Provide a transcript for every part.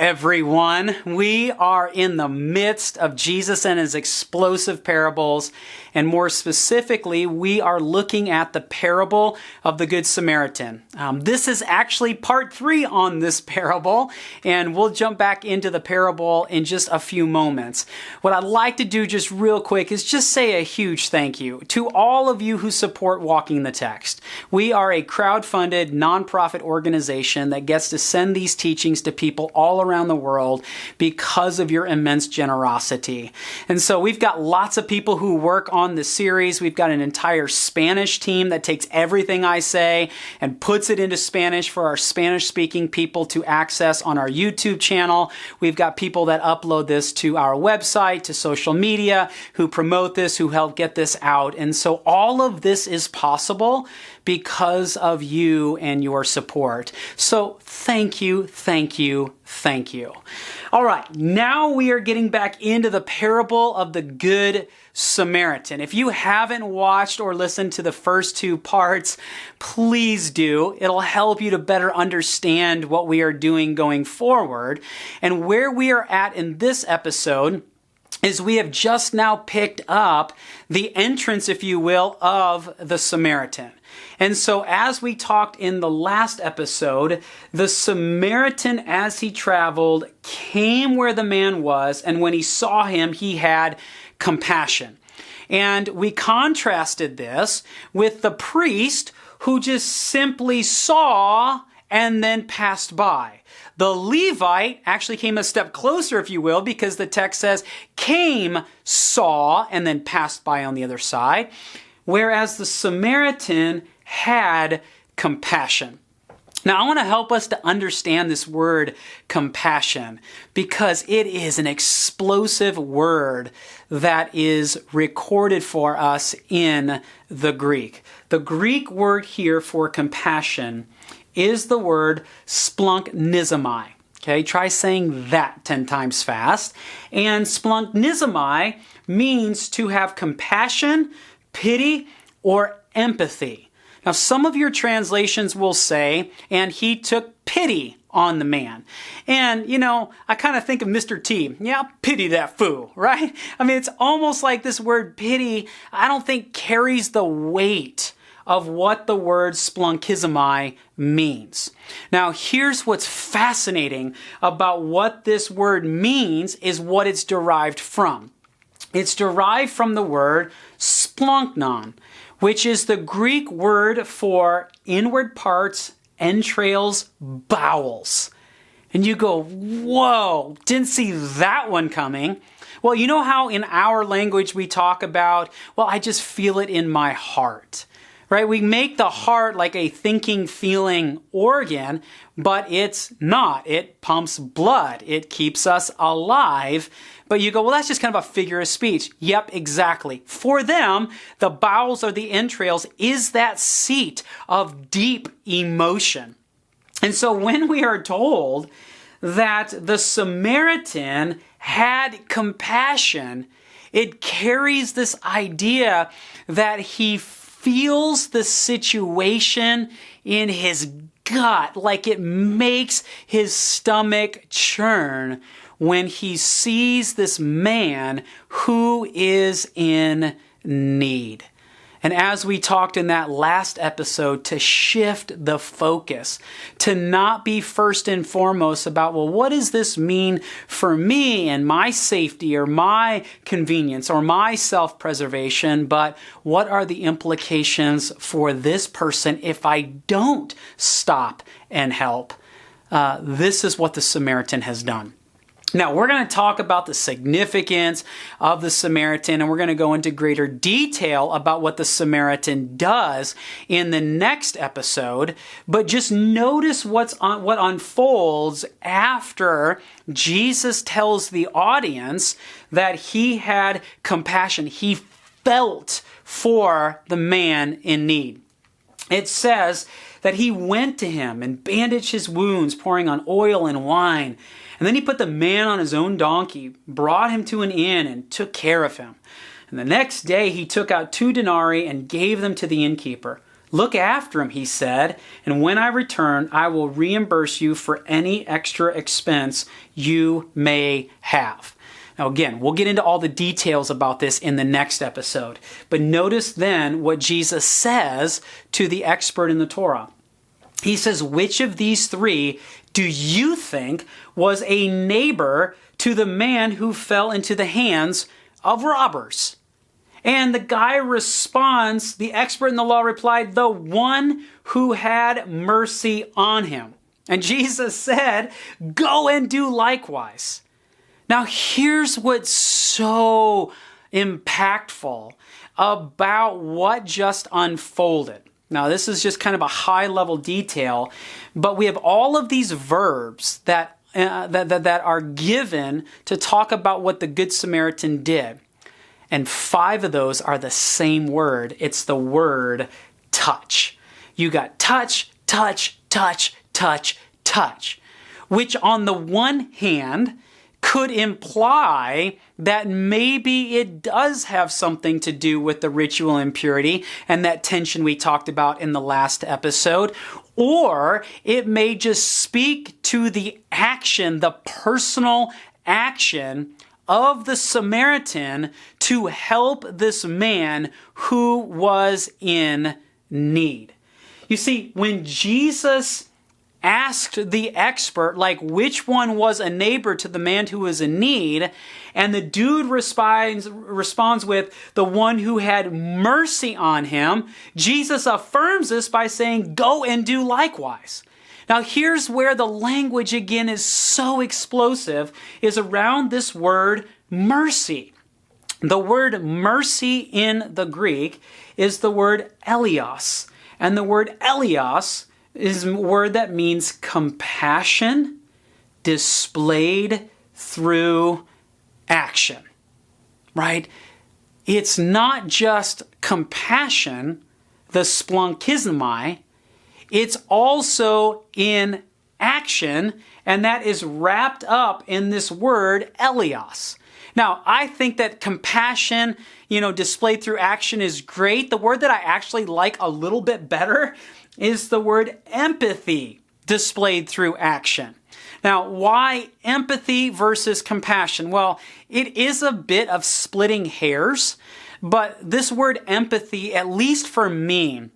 everyone. We are in the midst of Jesus and his explosive parables, and more specifically, we are looking at the parable of the Good Samaritan. This is actually part 3 on this parable, and we'll jump back into the parable in just a few moments. What I'd like to do just real quick is just say a huge thank you to all of you who support Walking the Text. We are a crowdfunded nonprofit organization that gets to send these teachings to people all around the world because of your immense generosity. And so we've got lots of people who work on the series. We've got an entire Spanish team that takes everything I say and puts it into Spanish for our Spanish-speaking people to access on our YouTube channel. We've got people that upload this to our website, to social media, who promote this, who help get this out. And so all of this is possible because of you and your support. So thank you, thank you, thank you. All right, now we are getting back into the parable of the Good Samaritan. If you haven't watched or listened to the first 2 parts, please do. It'll help you to better understand what we are doing going forward. And where we are at in this episode is we have just now picked up the entrance, if you will, of the Samaritan. And so as we talked in the last episode, the Samaritan, as he traveled, came where the man was, and when he saw him, he had compassion. And we contrasted this with the priest who just simply saw and then passed by. The Levite actually came a step closer, if you will, because the text says, came, saw, and then passed by on the other side, whereas the Samaritan had compassion. Now, I want to help us to understand this word compassion because it is an explosive word that is recorded for us in the Greek. The Greek word here for compassion is the word splanchnizomai. Okay, try saying that 10 times fast. And splanchnizomai means to have compassion, pity, or empathy. Now, some of your translations will say, and he took pity on the man. And, you know, I kind of think of Mr. T. Yeah, pity that fool, right? I mean, it's almost like this word pity, I don't think carries the weight of what the word splanchnizomai means. Now, here's what's fascinating about what this word means is what it's derived from. It's derived from the word splanknon, which is the Greek word for inward parts, entrails, bowels. And you go, whoa, didn't see that one coming. Well, you know how in our language we talk about, well, I just feel it in my heart. Right? We make the heart like a thinking, feeling organ, but it's not. It pumps blood. It keeps us alive. But you go, well, that's just kind of a figure of speech. Yep, exactly. For them, the bowels or the entrails is that seat of deep emotion. And so when we are told that the Samaritan had compassion, it carries this idea that he feels the situation in his gut, like it makes his stomach churn when he sees this man who is in need. And as we talked in that last episode, to shift the focus, to not be first and foremost about, well, what does this mean for me and my safety or my convenience or my self-preservation, but what are the implications for this person if I don't stop and help? This is what the Samaritan has done. Now, we're going to talk about the significance of the Samaritan, and we're going to go into greater detail about what the Samaritan does in the next episode. But just notice what unfolds after Jesus tells the audience that he had compassion. He felt for the man in need. It says that he went to him and bandaged his wounds, pouring on oil and wine. And then he put the man on his own donkey, brought him to an inn, and took care of him. And the next day he took out 2 denarii and gave them to the innkeeper. Look after him, he said, and when I return, I will reimburse you for any extra expense you may have. Now again, we'll get into all the details about this in the next episode. But notice then what Jesus says to the expert in the Torah. He says, which of these three do you think was a neighbor to the man who fell into the hands of robbers? And the guy responds, the expert in the law replied, the one who had mercy on him. And Jesus said, go and do likewise. Now here's what's so impactful about what just unfolded. Now this is just kind of a high level detail, but we have all of these verbs that are given to talk about what the Good Samaritan did. And 5 of those are the same word. It's the word touch. You got touch, touch, touch, touch, touch, which on the one hand could imply that maybe it does have something to do with the ritual impurity and that tension we talked about in the last episode, or it may just speak to the action, the personal action of the Samaritan to help this man who was in need. You see, when Jesus asked the expert, like, which one was a neighbor to the man who was in need, and the dude responds with the one who had mercy on him, Jesus affirms this by saying, go and do likewise. Now here's where the language again is so explosive, is around this word mercy. The word mercy in the Greek is the word elios. And the word elios is a word that means compassion displayed through action, right? It's not just compassion, the splankizomai, it's also in action, and that is wrapped up in this word elios. Now, I think that compassion, displayed through action is great. The word that I actually like a little bit better is the word empathy displayed through action. Now, why empathy versus compassion? Well, it is a bit of splitting hairs, but this word empathy, at least for me,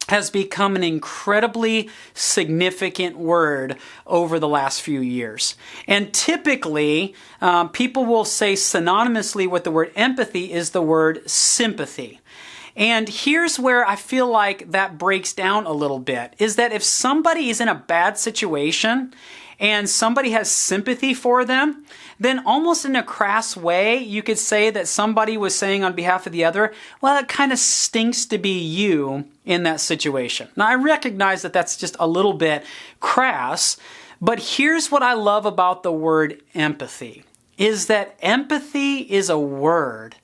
has become an incredibly significant word over the last few years. And typically, people will say synonymously with the word empathy is the word sympathy. And here's where I feel like that breaks down a little bit, is that if somebody is in a bad situation and somebody has sympathy for them, then almost in a crass way, you could say that somebody was saying on behalf of the other, well, it kind of stinks to be you in that situation. Now, I recognize that that's just a little bit crass, but here's what I love about the word empathy, is that empathy is a word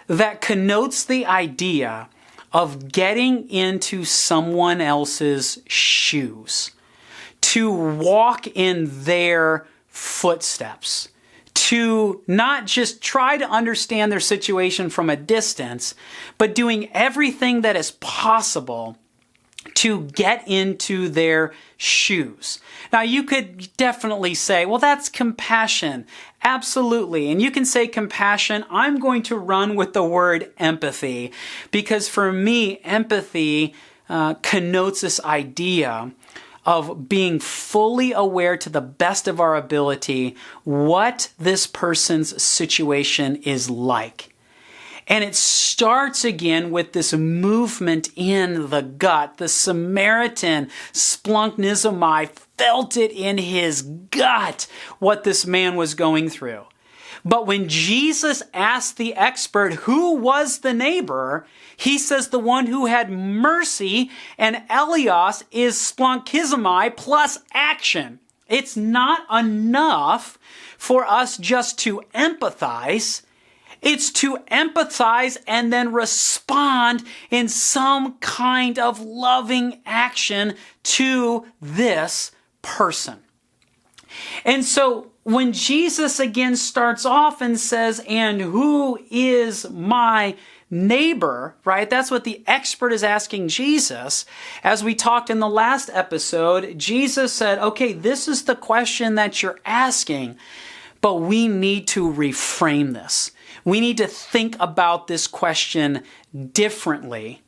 that connotes the idea of getting into someone else's shoes, to walk in their footsteps, to not just try to understand their situation from a distance, but doing everything that is possible to get into their shoes. Now, you could definitely say, well, that's compassion. Absolutely. And you can say compassion. I'm going to run with the word empathy, because for me, empathy connotes this idea of being fully aware to the best of our ability what this person's situation is like. And it starts again with this movement in the gut. The Samaritan, splanknizomai, felt it in his gut what this man was going through. But when Jesus asked the expert who was the neighbor, he says the one who had mercy, and elios is splankizomai plus action. It's not enough for us just to empathize. It's to empathize and then respond in some kind of loving action to this person. And so when Jesus again starts off and says, and who is my neighbor, right? That's what the expert is asking Jesus. As we talked in the last episode, Jesus said, okay, this is the question that you're asking, but we need to reframe this. We need to think about this question differently.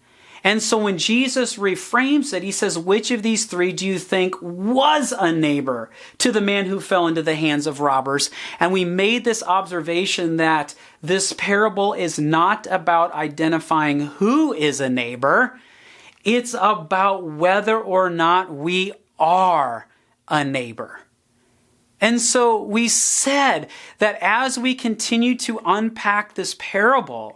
And so when Jesus reframes it, he says, which of these three do you think was a neighbor to the man who fell into the hands of robbers? And we made this observation that this parable is not about identifying who is a neighbor. It's about whether or not we are a neighbor. And so we said that as we continue to unpack this parable,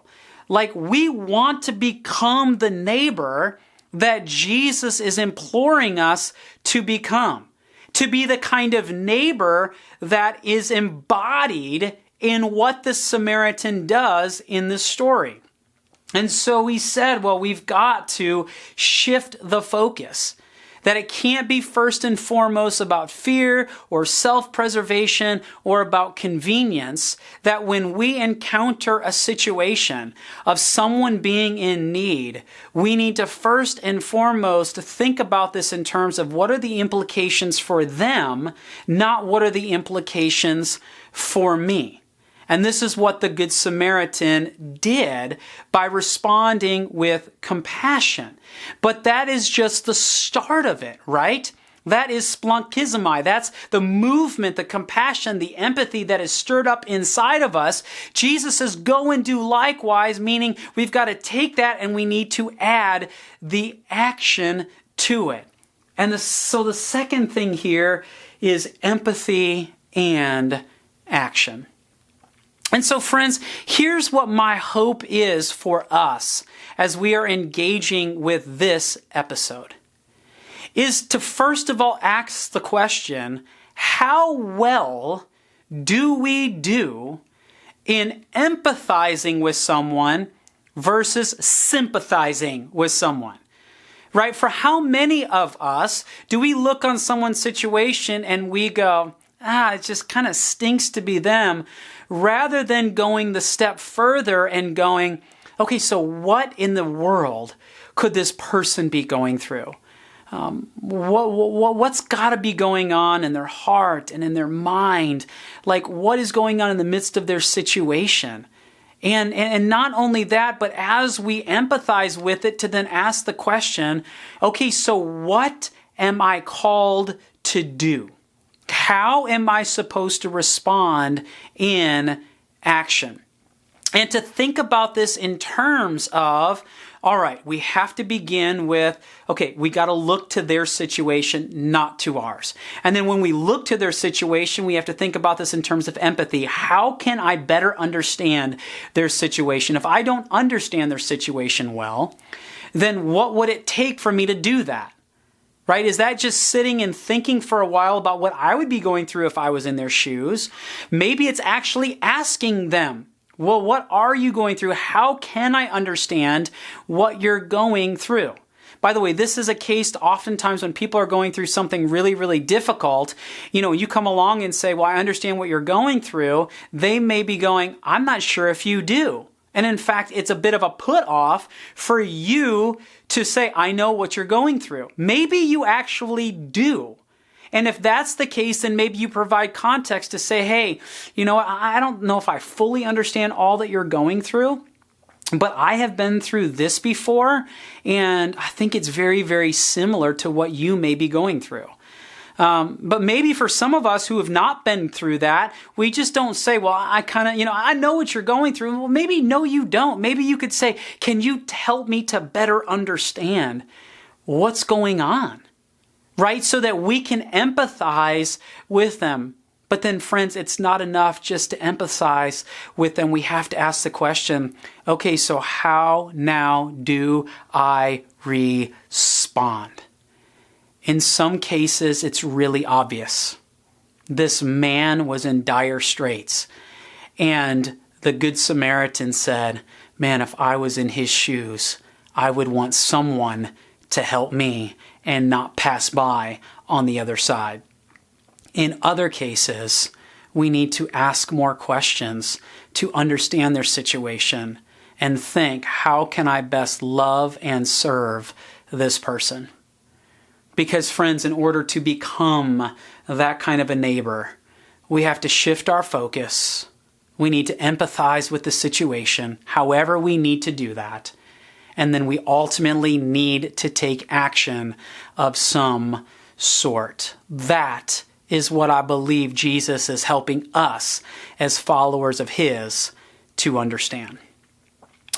like we want to become the neighbor that Jesus is imploring us to become. To be the kind of neighbor that is embodied in what the Samaritan does in this story. And so we said, well, we've got to shift the focus. That it can't be first and foremost about fear or self-preservation or about convenience. That when we encounter a situation of someone being in need, we need to first and foremost think about this in terms of what are the implications for them, not what are the implications for me. And this is what the Good Samaritan did by responding with compassion. But that is just the start of it, right? That is splanchismai. That's the movement, the compassion, the empathy that is stirred up inside of us. Jesus says, go and do likewise, meaning we've got to take that and we need to add the action to it. And so the second thing here is empathy and action. And so, friends, here's what my hope is for us as we are engaging with this episode, is to first of all ask the question, how well do we do in empathizing with someone versus sympathizing with someone? Right? For how many of us do we look on someone's situation and we go, it just kind of stinks to be them, rather than going the step further and going, okay, so what in the world could this person be going through? What's got to be going on in their heart and in their mind? Like, what is going on in the midst of their situation? And not only that, but as we empathize with it, to then ask the question, okay, so what am I called to do? How am I supposed to respond in action? And to think about this in terms of, all right, we have to begin with, okay, we got to look to their situation, not to ours. And then when we look to their situation, we have to think about this in terms of empathy. How can I better understand their situation? If I don't understand their situation well, then what would it take for me to do that? Right? Is that just sitting and thinking for a while about what I would be going through if I was in their shoes? Maybe it's actually asking them, well, what are you going through? How can I understand what you're going through? By the way, this is a case oftentimes when people are going through something really, really difficult. You come along and say, well, I understand what you're going through. They may be going, I'm not sure if you do. And in fact, it's a bit of a put off for you to say, I know what you're going through. Maybe you actually do. And if that's the case, then maybe you provide context to say, hey, I don't know if I fully understand all that you're going through, but I have been through this before, and I think it's very, very similar to what you may be going through. But maybe for some of us who have not been through that, we just don't say, well, I know what you're going through. Well, maybe no, you don't. Maybe you could say, can you help me to better understand what's going on? Right? So that we can empathize with them. But then, friends, it's not enough just to empathize with them. We have to ask the question, okay, so how now do I respond? In some cases, it's really obvious. This man was in dire straits. And the Good Samaritan said, man, if I was in his shoes, I would want someone to help me and not pass by on the other side. In other cases, we need to ask more questions to understand their situation and think, how can I best love and serve this person? Because friends, in order to become that kind of a neighbor, we have to shift our focus. We need to empathize with the situation, however we need to do that. And then we ultimately need to take action of some sort. That is what I believe Jesus is helping us as followers of His to understand.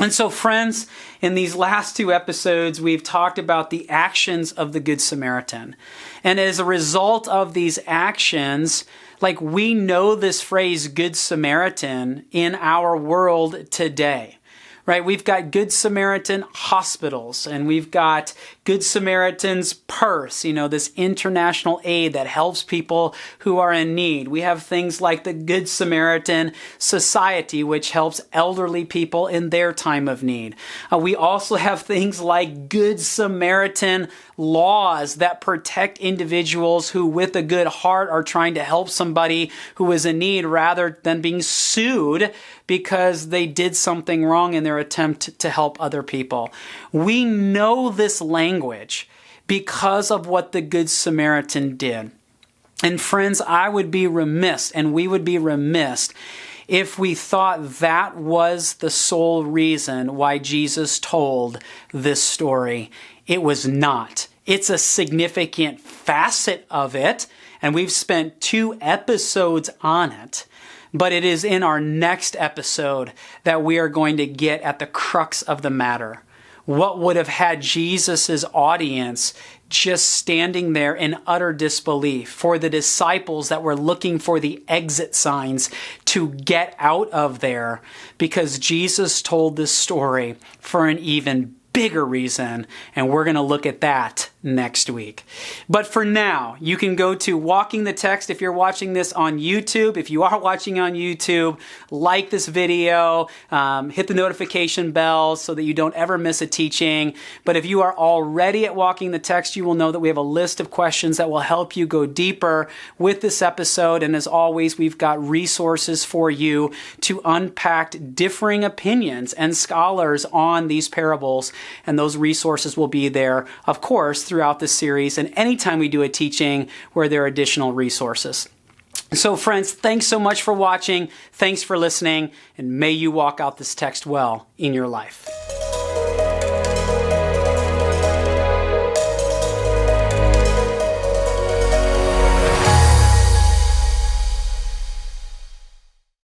And so, friends, in these last 2 episodes, we've talked about the actions of the Good Samaritan. And as a result of these actions, we know this phrase, Good Samaritan, in our world today. Right? We've got Good Samaritan hospitals, and we've got Good Samaritan's Purse, this international aid that helps people who are in need. We have things like the Good Samaritan Society, which helps elderly people in their time of need. We also have things like Good Samaritan laws that protect individuals who, with a good heart, are trying to help somebody who is in need rather than being sued because they did something wrong in their attempt to help other people. We know this language because of what the Good Samaritan did. And friends, I would be remiss, and we would be remiss, if we thought that was the sole reason why Jesus told this story. It was not. It's a significant facet of it, and we've spent 2 episodes on it. But it is in our next episode that we are going to get at the crux of the matter. What would have had Jesus' audience just standing there in utter disbelief, for the disciples that were looking for the exit signs to get out of there, because Jesus told this story for an even bigger reason, and we're going to look at that next week. But for now, you can go to Walking the Text if you're watching this on YouTube. If you are watching on YouTube, like this video, hit the notification bell so that you don't ever miss a teaching. But if you are already at Walking the Text, you will know that we have a list of questions that will help you go deeper with this episode. And as always, we've got resources for you to unpack differing opinions and scholars on these parables. And those resources will be there, of course, throughout this series and anytime we do a teaching where there are additional resources. So friends, thanks so much for watching. Thanks for listening, and may you walk out this text well in your life.